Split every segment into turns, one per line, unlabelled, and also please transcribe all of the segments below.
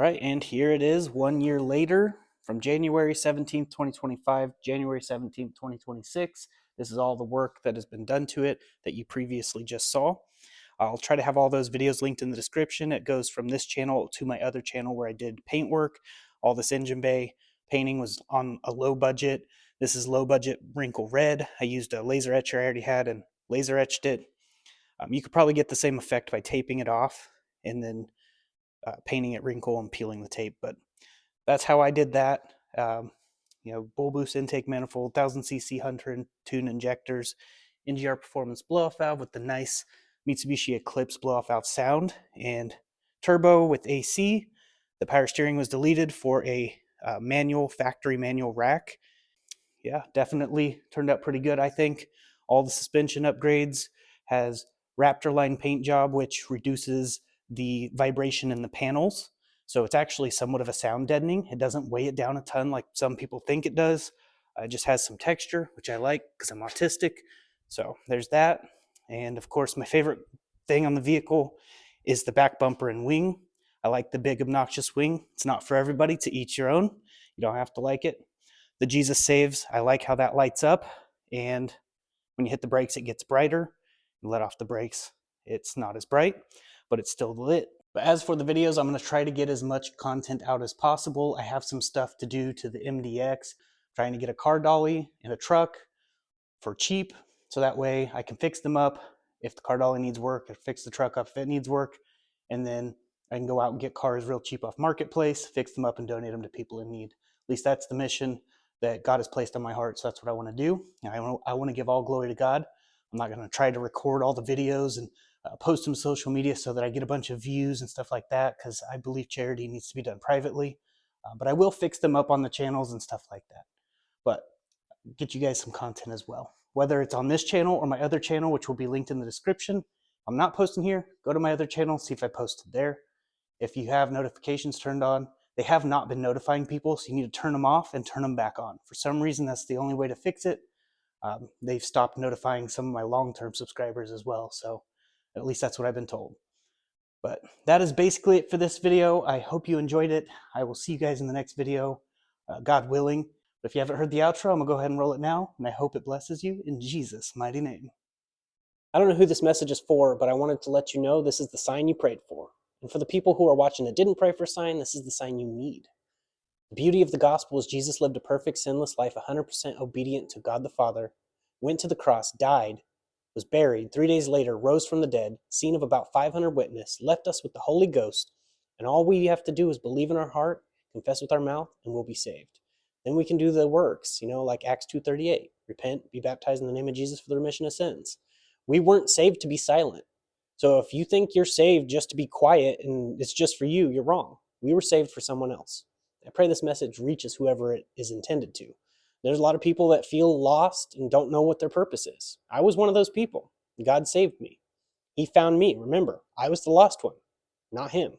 right, and here it is 1 year later from January 17th, 2025, January 17th, 2026. This is all the work that has been done to it that you previously just saw. I'll try to have all those videos linked in the description. It goes from this channel to my other channel where I did paint work. All this engine bay painting was on a low budget. This is low budget wrinkle red. I used a laser etcher I already had and laser etched it. You could probably get the same effect by taping it off and then painting it wrinkle and peeling the tape, but that's how I did that. Bull boost intake manifold, 1000cc 100 tune injectors, NGR performance blow-off valve with the nice Mitsubishi Eclipse blow-off valve sound, and turbo with AC. The power steering was deleted for a factory manual rack. Yeah, definitely turned out pretty good, I think. All the suspension upgrades, has Raptor line paint job, which reduces the vibration in the panels. So it's actually somewhat of a sound deadening. It doesn't weigh it down a ton like some people think it does. It just has some texture, which I like because I'm autistic. So there's that. And of course, my favorite thing on the vehicle is the back bumper and wing. I like the big obnoxious wing. It's not for everybody, to each your own. You don't have to like it. The Jesus Saves, I like how that lights up. And when you hit the brakes, it gets brighter. You let off the brakes, it's not as bright, but it's still lit. But as for the videos, I'm going to try to get as much content out as possible. I have some stuff to do to the MDX, trying to get a car dolly and a truck for cheap, so that way I can fix them up. If the car dolly needs work, I fix the truck up if it needs work, and then I can go out and get cars real cheap off Marketplace, fix them up, and donate them to people in need. At least that's the mission that God has placed on my heart, so that's what I want to do. And I want to give all glory to God. I'm not going to try to record all the videos and post them to social media so that I get a bunch of views and stuff like that, because I believe charity needs to be done privately. But I will fix them up on the channels and stuff like that. But get you guys some content as well, whether it's on this channel or my other channel, which will be linked in the description. If I'm not posting here, go to my other channel, see if I posted there. If you have notifications turned on, they have not been notifying people, so you need to turn them off and turn them back on. For some reason, that's the only way to fix it. They've stopped notifying some of my long-term subscribers as well, so at least that's what I've been told. But that is basically it for this video. I hope you enjoyed it. I will see you guys in the next video, God willing. But if you haven't heard the outro, I'm going to go ahead and roll it now, and I hope it blesses you in Jesus' mighty name. I don't know who this message is for, but I wanted to let you know this is the sign you prayed for. And for the people who are watching that didn't pray for a sign, this is the sign you need. The beauty of the gospel is Jesus lived a perfect, sinless life, 100% obedient to God the Father, went to the cross, died, was buried, 3 days later, rose from the dead, seen of about 500 witnesses, left us with the Holy Ghost, and all we have to do is believe in our heart, confess with our mouth, and we'll be saved. Then we can do the works, like Acts 2:38, repent, be baptized in the name of Jesus for the remission of sins. We weren't saved to be silent. So if you think you're saved just to be quiet and it's just for you, you're wrong. We were saved for someone else. I pray this message reaches whoever it is intended to. There's a lot of people that feel lost and don't know what their purpose is. I was one of those people. God saved me. He found me. Remember, I was the lost one, not him.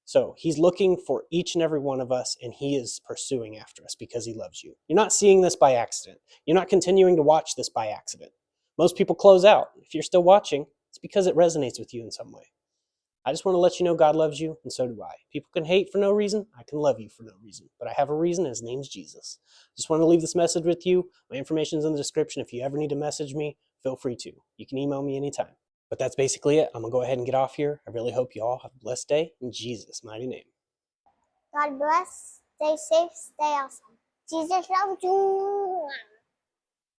So he's looking for each and every one of us, and he is pursuing after us because he loves you. You're not seeing this by accident. You're not continuing to watch this by accident. Most people close out. If you're still watching, it's because it resonates with you in some way. I just want to let you know God loves you, and so do I. People can hate for no reason. I can love you for no reason. But I have a reason, and his name's Jesus. Just want to leave this message with you. My information's in the description. If you ever need to message me, feel free to. You can email me anytime. But that's basically it. I'm going to go ahead and get off here. I really hope you all have a blessed day in Jesus' mighty name.
God bless. Stay safe. Stay awesome. Jesus loves you.